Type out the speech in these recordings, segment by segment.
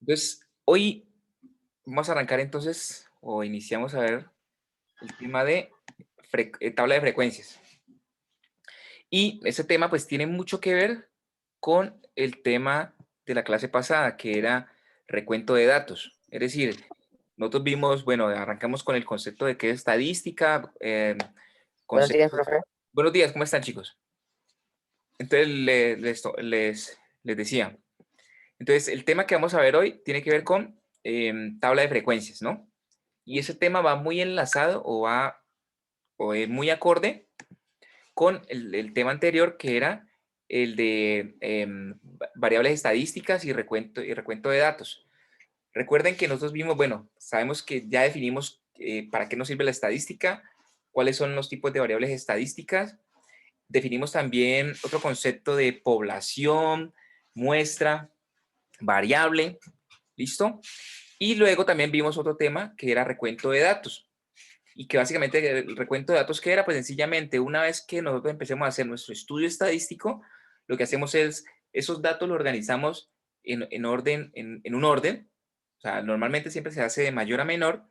Entonces, hoy vamos a arrancar entonces, o iniciamos a ver el tema de tabla de frecuencias. Y ese tema pues tiene mucho que ver con el tema de la clase pasada, que era recuento de datos. Es decir, nosotros vimos, bueno, arrancamos con el concepto de qué es estadística, Buenos días, conceptos. profe. Buenos días, ¿cómo están, chicos? Entonces, les decía, entonces el tema que vamos a ver hoy tiene que ver con tabla de frecuencias, ¿no? Y ese tema va muy enlazado o es muy acorde con el tema anterior, que era el de variables estadísticas y recuento de datos. Recuerden que nosotros vimos, bueno, sabemos que ya definimos para qué nos sirve la estadística, cuáles son los tipos de variables estadísticas. Definimos también otro concepto de población, muestra, variable, ¿listo? Y luego también vimos otro tema que era recuento de datos. Y que básicamente el recuento de datos que era, pues sencillamente una vez que nosotros empecemos a hacer nuestro estudio estadístico, lo que hacemos es, esos datos los organizamos en orden, en un orden, o sea, normalmente siempre se hace de mayor a menor,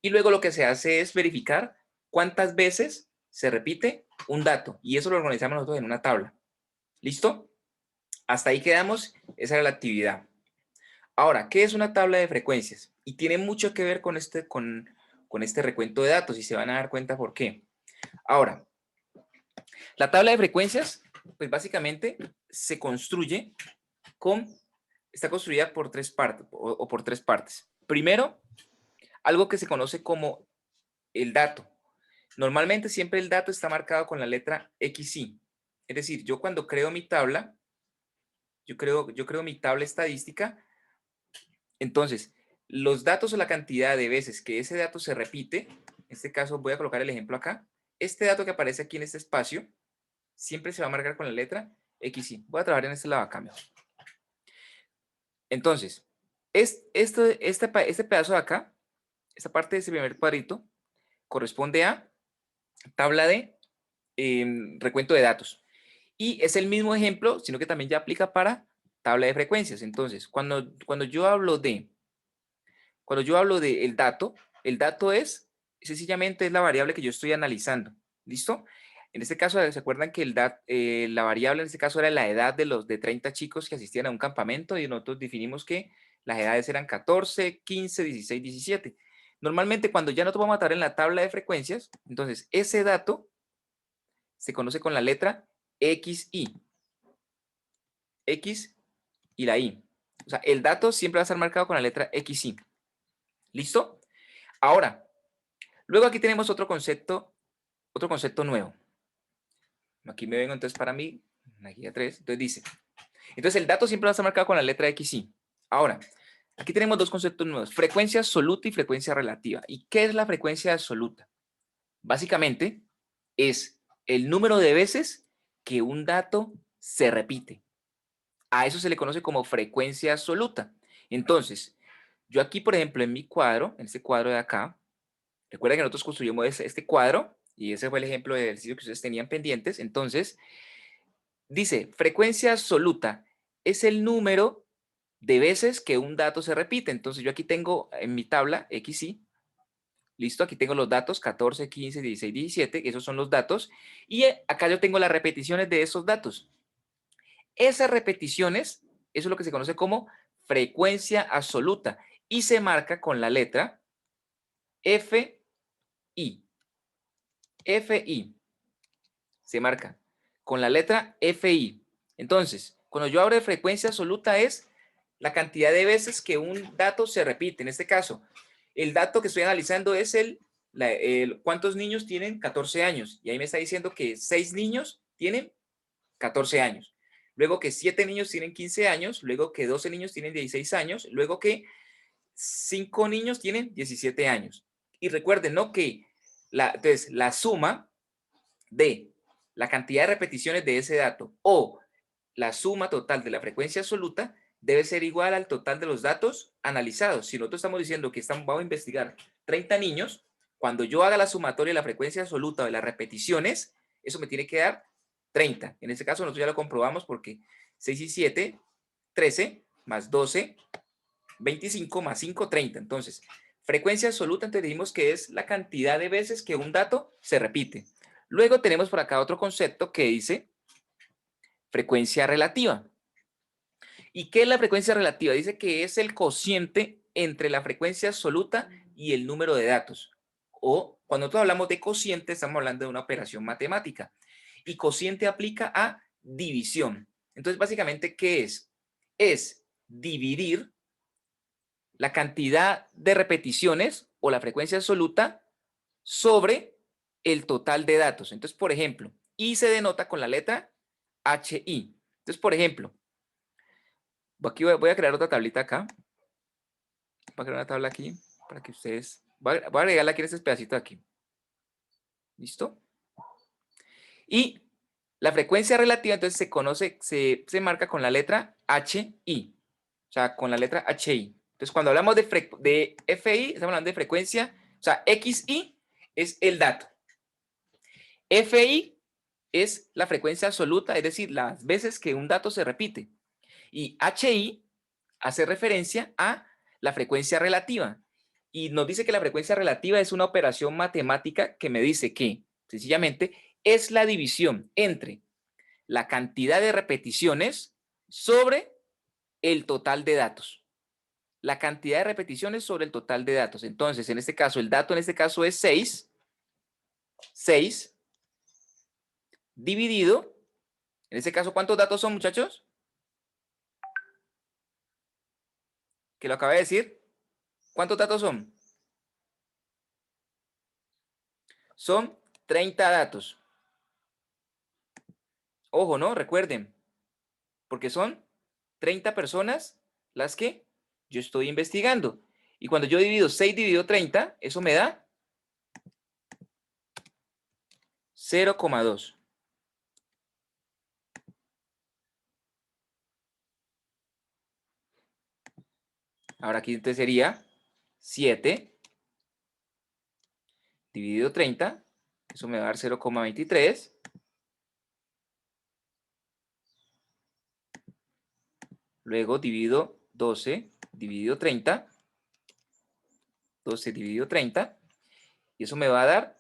y luego lo que se hace es verificar cuántas veces se repite un dato, y eso lo organizamos nosotros en una tabla. ¿Listo? Hasta ahí quedamos, esa era la actividad. Ahora, ¿qué es una tabla de frecuencias? Y tiene mucho que ver con este recuento de datos y se van a dar cuenta por qué. Ahora, la tabla de frecuencias, pues básicamente se construye con, está construida por tres partes o por tres partes. Primero, algo que se conoce como el dato. Normalmente siempre el dato está marcado con la letra XY. Es decir, yo cuando creo mi tabla, yo creo mi tabla estadística. Entonces, los datos o la cantidad de veces que ese dato se repite, en este caso voy a colocar el ejemplo acá, este dato que aparece aquí en este espacio, siempre se va a marcar con la letra XY. Voy a trabajar en este lado acá mejor. Entonces, este pedazo de acá, esta parte de ese primer cuadrito, corresponde a tabla de recuento de datos. Y es el mismo ejemplo, sino que también ya aplica para tabla de frecuencias. Entonces, cuando yo hablo de el dato es sencillamente es la variable que yo estoy analizando. ¿Listo? En este caso, ¿se acuerdan que la variable en este caso era la edad de los de 30 chicos que asistían a un campamento y nosotros definimos que las edades eran 14, 15, 16, 17? Normalmente cuando ya no vamos a estar en la tabla de frecuencias, entonces ese dato se conoce con la letra XY. X y la Y. O sea, el dato siempre va a estar marcado con la letra XY. ¿Listo? Ahora, luego aquí tenemos otro concepto nuevo. Aquí me vengo entonces para mí, la guía 3. Entonces dice, entonces el dato siempre va a estar marcado con la letra XY. Ahora, aquí tenemos dos conceptos nuevos, frecuencia absoluta y frecuencia relativa. ¿Y qué es la frecuencia absoluta? Básicamente es el número de veces que un dato se repite. A eso se le conoce como frecuencia absoluta. Entonces, yo aquí, por ejemplo, en mi cuadro, en este cuadro de acá, recuerda que nosotros construimos este cuadro y ese fue el ejemplo de ejercicio que ustedes tenían pendientes. Entonces, dice, frecuencia absoluta es el número de veces que un dato se repite. Entonces, yo aquí tengo en mi tabla XY, listo, aquí tengo los datos 14, 15, 16, 17, esos son los datos. Y acá yo tengo las repeticiones de esos datos. Esas repeticiones, eso es lo que se conoce como frecuencia absoluta y se marca con la letra FI. FI se marca con la letra FI. Entonces, cuando yo hablo de frecuencia absoluta es la cantidad de veces que un dato se repite. En este caso, el dato que estoy analizando es cuántos niños tienen 14 años. Y ahí me está diciendo que 6 niños tienen 14 años. Luego que 7 niños tienen 15 años. Luego que 12 niños tienen 16 años. Luego que 5 niños tienen 17 años. Y recuerden, ¿no? Que entonces, la suma de la cantidad de repeticiones de ese dato o la suma total de la frecuencia absoluta debe ser igual al total de los datos analizados. Si nosotros estamos diciendo que vamos a investigar 30 niños, cuando yo haga la sumatoria de la frecuencia absoluta de las repeticiones, eso me tiene que dar 30. En este caso nosotros ya lo comprobamos porque 6 y 7, 13, más 12, 25 más 5, 30. Entonces, frecuencia absoluta, entonces dijimos que es la cantidad de veces que un dato se repite. Luego tenemos por acá otro concepto que dice frecuencia relativa. ¿Y qué es la frecuencia relativa? Dice que es el cociente entre la frecuencia absoluta y el número de datos. O cuando nosotros hablamos de cociente, estamos hablando de una operación matemática. Y cociente aplica a división. Entonces, básicamente, ¿qué es? Es dividir la cantidad de repeticiones o la frecuencia absoluta sobre el total de datos. Entonces, por ejemplo, I se denota con la letra HI. Entonces, por ejemplo, aquí voy a crear otra tablita acá. Voy a crear una tabla aquí para que ustedes... Voy a agregarla aquí en este pedacito de aquí. ¿Listo? Y la frecuencia relativa, entonces se conoce, se marca con la letra HI. O sea, con la letra HI. Entonces, cuando hablamos de FI, estamos hablando de frecuencia. O sea, XI es el dato. FI es la frecuencia absoluta, es decir, las veces que un dato se repite. Y HI hace referencia a la frecuencia relativa. Y nos dice que la frecuencia relativa es una operación matemática que me dice que, sencillamente, es la división entre la cantidad de repeticiones sobre el total de datos. La cantidad de repeticiones sobre el total de datos. Entonces, en este caso, el dato en este caso es 6. 6 dividido, en este caso, ¿cuántos datos son, muchachos? Que lo acabé de decir. ¿Cuántos datos son? Son 30 datos. Ojo, ¿no? Recuerden, porque son 30 personas las que yo estoy investigando. Y cuando yo divido 6 dividido 30, eso me da 0,2. Ahora aquí entonces sería 7 dividido 30. Eso me va a dar 0,23. Luego divido 12 dividido 30. 12 dividido 30. Y eso me va a dar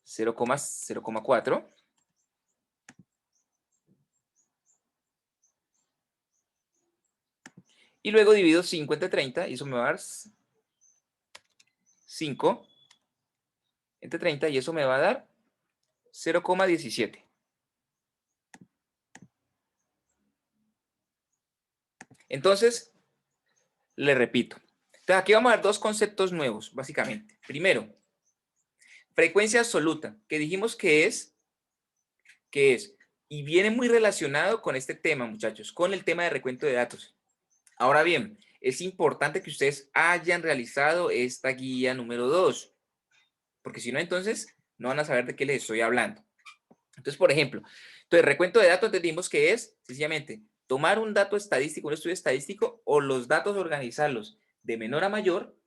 0,4. Y luego divido 5 entre 30 y eso me va a dar 5 entre 30 y eso me va a dar 0,17. Entonces, le repito. Entonces, aquí vamos a ver dos conceptos nuevos, básicamente. Primero, frecuencia absoluta, que dijimos que es, y viene muy relacionado con este tema, muchachos, con el tema de recuento de datos. Ahora bien, es importante que ustedes hayan realizado esta guía número 2, porque si no, entonces no van a saber de qué les estoy hablando. Entonces, por ejemplo, recuento de datos entendimos que es sencillamente tomar un dato estadístico, un estudio estadístico, o los datos organizarlos de menor a mayor,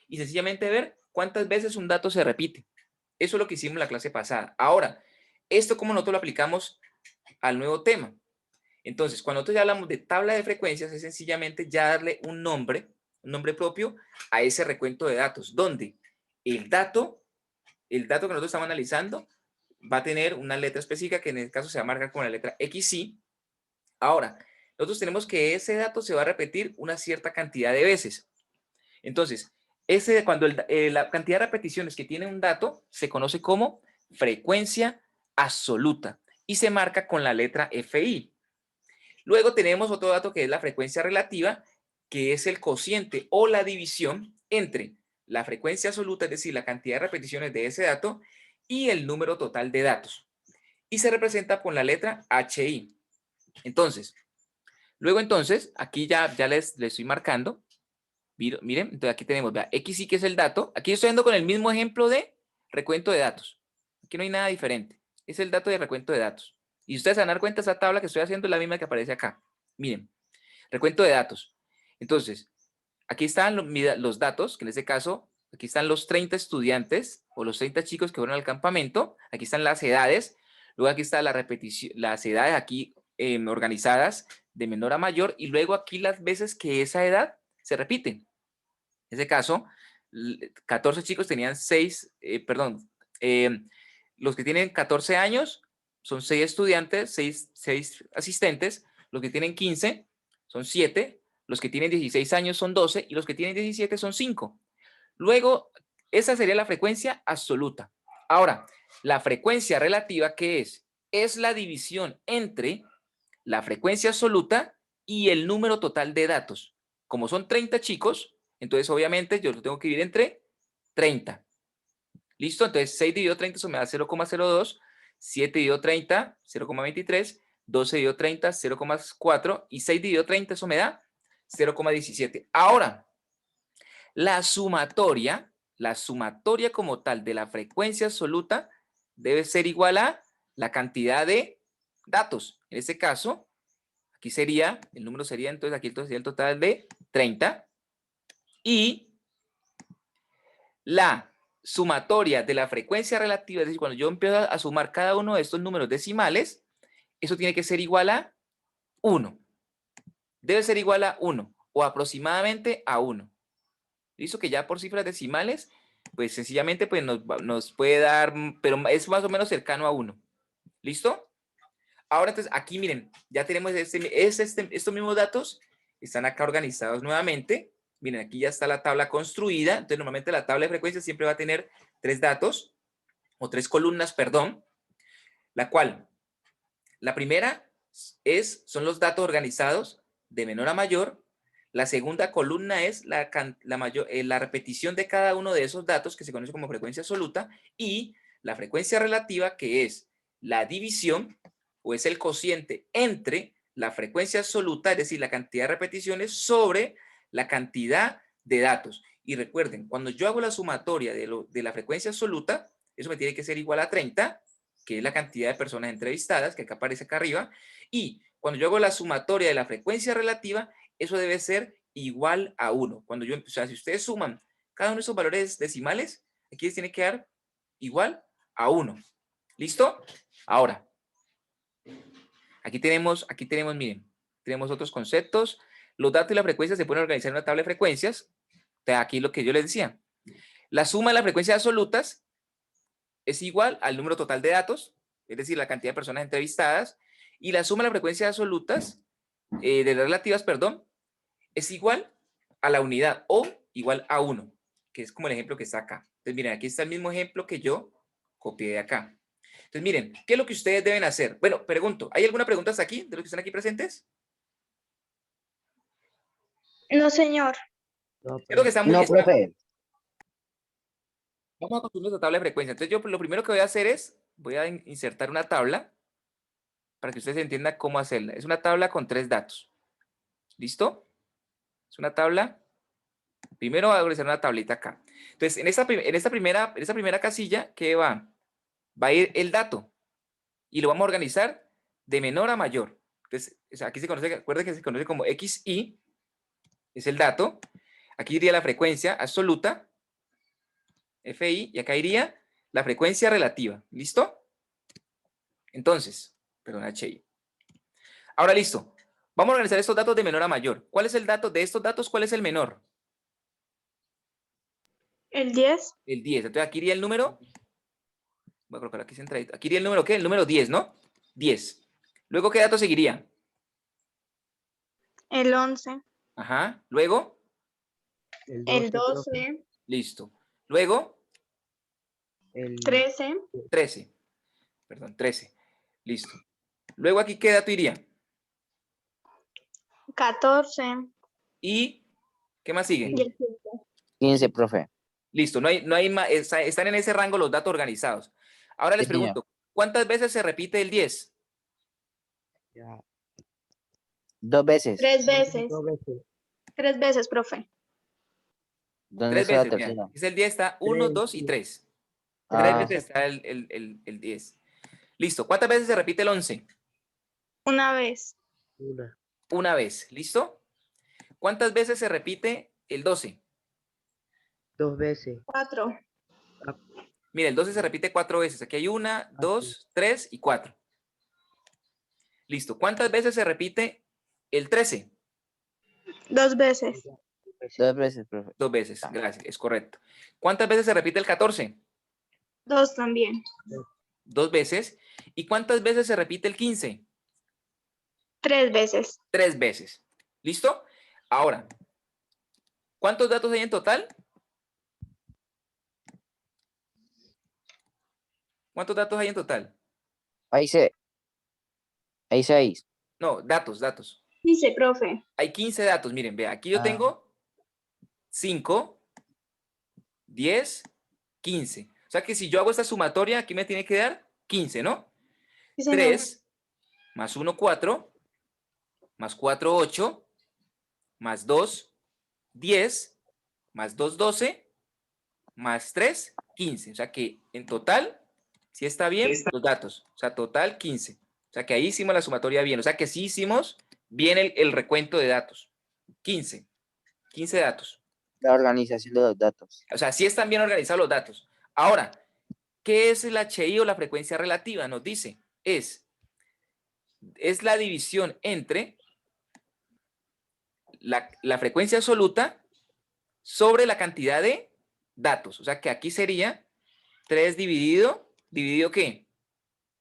y sencillamente ver cuántas veces un dato se repite. Eso es lo que hicimos en la clase pasada. Ahora, esto como nosotros lo aplicamos al nuevo tema. Entonces, cuando nosotros ya hablamos de tabla de frecuencias, es sencillamente ya darle un nombre propio a ese recuento de datos, donde el dato que nosotros estamos analizando va a tener una letra específica que en este caso se va a marcar con la letra XY. Ahora, nosotros tenemos que ese dato se va a repetir una cierta cantidad de veces. Entonces, cuando la cantidad de repeticiones que tiene un dato se conoce como frecuencia absoluta y se marca con la letra FI. Luego tenemos otro dato que es la frecuencia relativa, que es el cociente o la división entre la frecuencia absoluta, es decir, la cantidad de repeticiones de ese dato, y el número total de datos. Y se representa con la letra HI. Entonces, aquí ya les estoy marcando. Miren, entonces aquí tenemos, vea, XI que es el dato. Aquí estoy dando con el mismo ejemplo de recuento de datos. Aquí no hay nada diferente. Es el dato de recuento de datos. Y ustedes se van a dar cuenta, esa tabla que estoy haciendo es la misma que aparece acá. Miren, recuento de datos. Entonces, aquí están los datos, que en este caso, aquí están los 30 estudiantes o los 30 chicos que fueron al campamento. Aquí están las edades. Luego aquí está la repetición, las edades aquí organizadas de menor a mayor, y luego aquí las veces que esa edad se repite. En ese caso, 14 chicos tenían 6, los que tienen 14 años son 6 estudiantes, 6 asistentes, los que tienen 15 son 7, los que tienen 16 años son 12 y los que tienen 17 son 5. Luego, esa sería la frecuencia absoluta. Ahora, la frecuencia relativa, ¿qué es? Es la división entre la frecuencia absoluta y el número total de datos. Como son 30 chicos, entonces obviamente yo lo tengo que dividir entre 30. ¿Listo? Entonces 6 dividido 30 eso me da 0,02, 7 dividido 30, 0,23, 12 dividido 30, 0,4 y 6 dividido 30 eso me da 0,17. Ahora, la sumatoria como tal de la frecuencia absoluta debe ser igual a la cantidad de datos. En este caso, aquí sería, el número sería, entonces aquí sería el total de 30. Y la sumatoria de la frecuencia relativa, es decir, cuando yo empiezo a sumar cada uno de estos números decimales, eso tiene que ser igual a 1. Debe ser igual a 1 o aproximadamente a 1. ¿Listo? Que ya por cifras decimales, pues sencillamente pues nos puede dar, pero es más o menos cercano a 1. ¿Listo? Ahora entonces aquí miren, ya tenemos estos mismos datos, están acá organizados nuevamente. Miren, aquí ya está la tabla construida. Entonces normalmente la tabla de frecuencias siempre va a tener 3 datos, o 3 columnas, perdón, la cual, la primera son los datos organizados de menor a mayor. La segunda columna es la repetición de cada uno de esos datos, que se conoce como frecuencia absoluta, y la frecuencia relativa, que es la división, o es el cociente entre la frecuencia absoluta, es decir, la cantidad de repeticiones, sobre la cantidad de datos. Y recuerden, cuando yo hago la sumatoria de la frecuencia absoluta, eso me tiene que ser igual a 30, que es la cantidad de personas entrevistadas, que acá aparece acá arriba, y cuando yo hago la sumatoria de la frecuencia relativa, eso debe ser igual a 1. Cuando yo, o sea, si ustedes suman cada uno de esos valores decimales, aquí les tiene que dar igual a 1. ¿Listo? Ahora, aquí tenemos, miren, tenemos otros conceptos. Los datos y la frecuencia se pueden organizar en una tabla de frecuencias. Aquí lo que yo les decía. La suma de las frecuencias absolutas es igual al número total de datos, es decir, la cantidad de personas entrevistadas, y la suma de las frecuencias absolutas, de las relativas, perdón, es igual a la unidad o igual a 1, que es como el ejemplo que está acá. Entonces, miren, aquí está el mismo ejemplo que yo copié de acá. Entonces, miren, ¿qué es lo que ustedes deben hacer? Bueno, pregunto, ¿hay alguna pregunta hasta aquí de los que están aquí presentes? No, señor. Creo que está muy... No, profe. Vamos a construir nuestra tabla de frecuencia. Entonces, yo lo primero que voy a hacer es, voy a insertar una tabla para que ustedes entiendan cómo hacerla. Es una tabla con 3 datos. ¿Listo? Es una tabla. Primero voy a organizar una tablita acá. Entonces, en esta primera casilla, ¿qué va? Va a ir el dato y lo vamos a organizar de menor a mayor. Entonces, aquí se conoce, recuerden que se conoce como XI, es el dato. Aquí iría la frecuencia absoluta, FI, y acá iría la frecuencia relativa. ¿Listo? Entonces, perdón, HI. Ahora listo. Vamos a organizar estos datos de menor a mayor. ¿Cuál es el dato de estos datos? ¿Cuál es el menor? El 10. El 10. Entonces aquí iría el número. Voy a colocar aquí centradito. Aquí iría el número, ¿qué? El número 10, ¿no? 10. Luego, ¿qué dato seguiría? El 11. Ajá. Luego, El 12. listo. Luego, 13. 13. Perdón, 13. Listo. Luego aquí, ¿qué dato iría? 14. ¿Y qué más sigue? Y el 15. 15, profe. Listo. No hay más. Están en ese rango los datos organizados. Ahora les Sí, señor. pregunto, ¿cuántas veces se repite el 10? 2 veces. 3 veces. 3 veces, profe. ¿Dónde 3 está la veces. Mira, tercera? es el 10, está 1, 2 y 3. 3 Ah, veces está el 10. Listo. ¿Cuántas veces se repite el 11? Una vez. Una vez. ¿Listo? ¿Cuántas veces se repite el 12? 2 veces. 4. Mira, el 12 se repite 4 veces. Aquí hay 1, 2, 3 y 4. Listo. ¿Cuántas veces se repite el 13? 2 veces. 2 veces, profe. 2 veces, gracias, es correcto. ¿Cuántas veces se repite el 14? 2 también. 2 veces. ¿Y cuántas veces se repite el 15? 3 veces. 3 veces. ¿Listo? Ahora, ¿cuántos datos hay en total? ¿Cuántos datos hay en total? Ahí 6. No, datos. Dice, profe. Hay 15 datos. Miren, vea, aquí yo tengo 5, 10, 15. O sea que si yo hago esta sumatoria, aquí me tiene que dar 15, ¿no? Sí, señor. 3 más 1, 4, más 4, 8, más 2, 10, más 2, 12, más 3, 15. O sea que en total, sí está bien los datos. O sea, total 15. O sea que ahí hicimos la sumatoria bien. O sea que sí hicimos bien el recuento de datos. 15 datos. La organización de los datos. O sea, sí están bien organizados los datos. Ahora, ¿qué es el HI o la frecuencia relativa? Nos dice, es la división entre la frecuencia absoluta sobre la cantidad de datos. O sea que aquí sería 3 dividido ¿qué?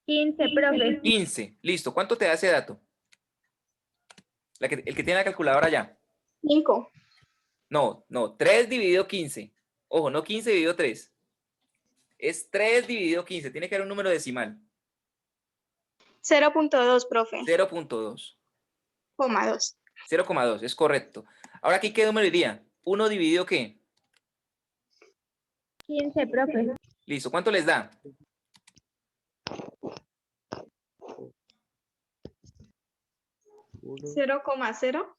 15, profe. 15. Listo. ¿Cuánto te da ese dato? El que tiene la calculadora ya. 5. No, 3 dividido 15. Ojo, no 15 dividido 3. Es 3 dividido 15. Tiene que haber un número decimal. 0.2, profe. 0.2. 0,2. 0,2, es correcto. Ahora aquí, ¿qué número iría? 1 dividido ¿qué? 15, profe. Listo. ¿Cuánto les da? 0,0.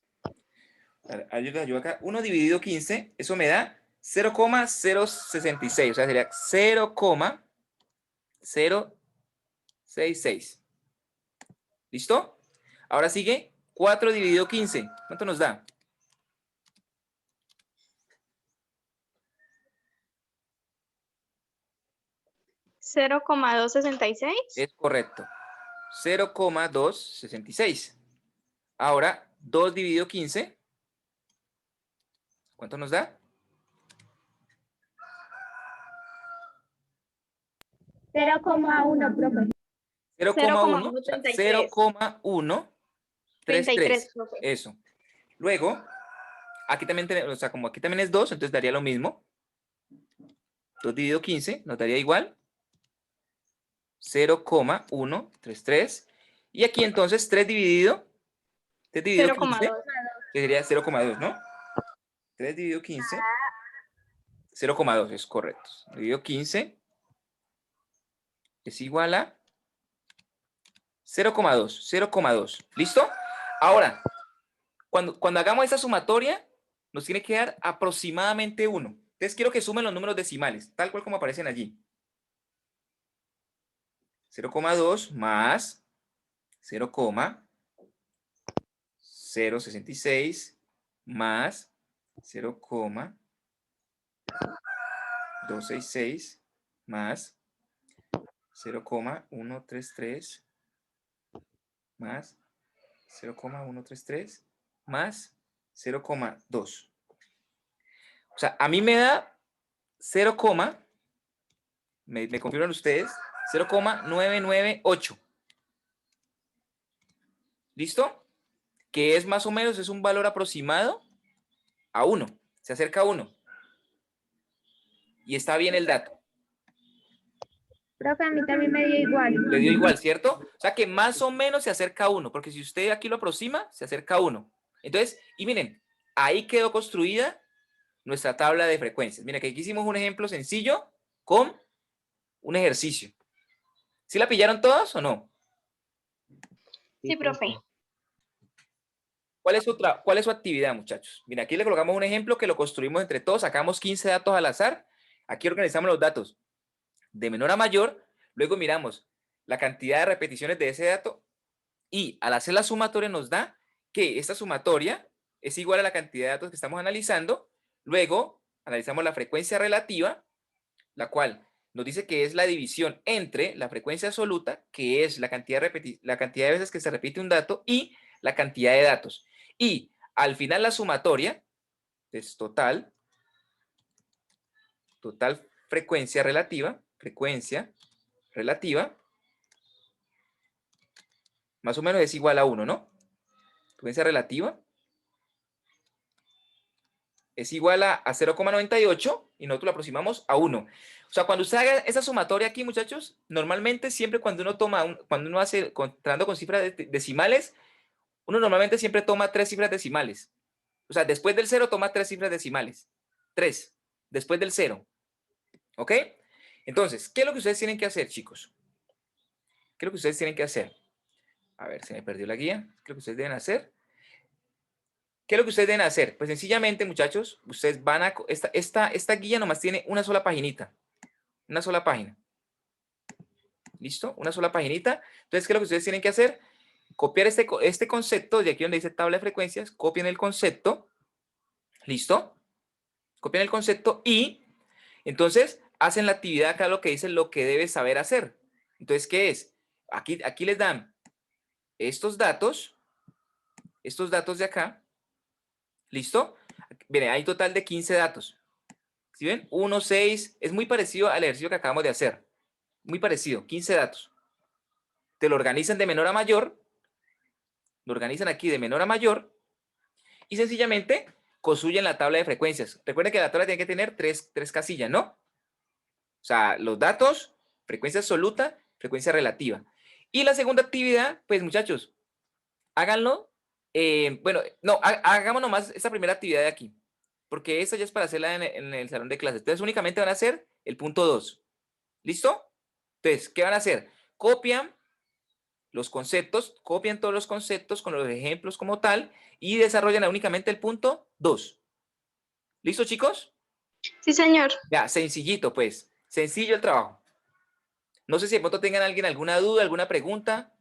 Ayuda acá. 1 dividido 15, eso me da 0,066. O sea, sería 0,066. ¿Listo? Ahora sigue 4 dividido 15. ¿Cuánto nos da? ¿0,266? Es correcto. 0,266. Ahora, 2 dividido 15. ¿Cuánto nos da? 0,1, profe. 0,1. O sea, 0,133. 0,133. profe. Eso. Luego, aquí también tenemos, o sea, como aquí también es 2, entonces daría lo mismo. 2 dividido 15 nos daría igual 0,133. Y aquí entonces 3 dividido 15, 0,2. que sería 0,2, ¿no? 3 dividido 15, 0,2 es correcto. Dividido 15 es igual a 0,2. ¿Listo? Ahora, cuando hagamos esta sumatoria, nos tiene que dar aproximadamente 1. Entonces quiero que sumen los números decimales, tal cual como aparecen allí. 0,2 más 0,066 más 0,266 más 0,133 más 0,133 más 0,2. O sea, a mí me da 0, me confirman ustedes, 0,998. ¿Listo? Que es más o menos, es un valor aproximado a 1. Se acerca a 1. Y está bien el dato. Profe, a mí también me dio igual. Le dio igual, ¿cierto? O sea que más o menos se acerca a 1, porque si usted aquí lo aproxima, se acerca a 1. Entonces, y miren, ahí quedó construida nuestra tabla de frecuencias. Mira que aquí hicimos un ejemplo sencillo con un ejercicio. ¿Sí la pillaron todos o no? Sí, profe. ¿Cuál es su actividad, muchachos? Mira, aquí le colocamos un ejemplo que lo construimos entre todos, sacamos 15 datos al azar, aquí organizamos los datos de menor a mayor, luego miramos la cantidad de repeticiones de ese dato y al hacer la sumatoria nos da que esta sumatoria es igual a la cantidad de datos que estamos analizando, luego analizamos la frecuencia relativa, la cual Nos dice que es la división entre la frecuencia absoluta, que es la cantidad de veces que se repite un dato, y la cantidad de datos. Y al final la sumatoria es total frecuencia relativa, más o menos es igual a 1, ¿no? Frecuencia relativa es igual a 0,98 y nosotros lo aproximamos a 1. O sea, cuando usted haga esa sumatoria aquí, muchachos, normalmente siempre cuando uno toma, cuando uno hace, tratando con cifras decimales, uno normalmente siempre toma 3 cifras decimales. O sea, después del 0 toma 3 cifras decimales. 3, después del 0. ¿Ok? Entonces, ¿qué es lo que ustedes tienen que hacer, chicos? ¿Qué es lo que ustedes tienen que hacer? A ver, se me perdió la guía. ¿Qué es lo que ustedes deben hacer? ¿Qué es lo que ustedes deben hacer? Pues sencillamente, muchachos, ustedes van a... Esta guía nomás tiene una sola paginita. Una sola página. ¿Listo? Una sola paginita. Entonces, ¿qué es lo que ustedes tienen que hacer? Copiar este concepto, de aquí donde dice tabla de frecuencias, copian el concepto. ¿Listo? Copian el concepto y entonces hacen la actividad acá, lo que dice lo que debes saber hacer. Entonces, ¿qué es? Aquí les dan estos datos de acá. ¿Listo? Miren, hay total de 15 datos. ¿Sí ven? 1, 6, es muy parecido al ejercicio que acabamos de hacer. Muy parecido, 15 datos. Te lo organizan de menor a mayor, lo organizan aquí de menor a mayor y sencillamente construyen la tabla de frecuencias. Recuerden que la tabla tiene que tener tres casillas, ¿no? O sea, los datos, frecuencia absoluta, frecuencia relativa. Y la segunda actividad, pues muchachos, háganlo. Bueno, no, hagamos nomás esta primera actividad de aquí, porque esta ya es para hacerla en el salón de clases. Entonces únicamente van a hacer el punto 2. ¿Listo? Entonces, ¿qué van a hacer? Copian los conceptos, copian todos los conceptos con los ejemplos como tal y desarrollan únicamente el punto 2. ¿Listo, chicos? Sí, señor. Ya, sencillito, pues. Sencillo el trabajo. No sé si de pronto tengan alguien alguna duda, alguna pregunta.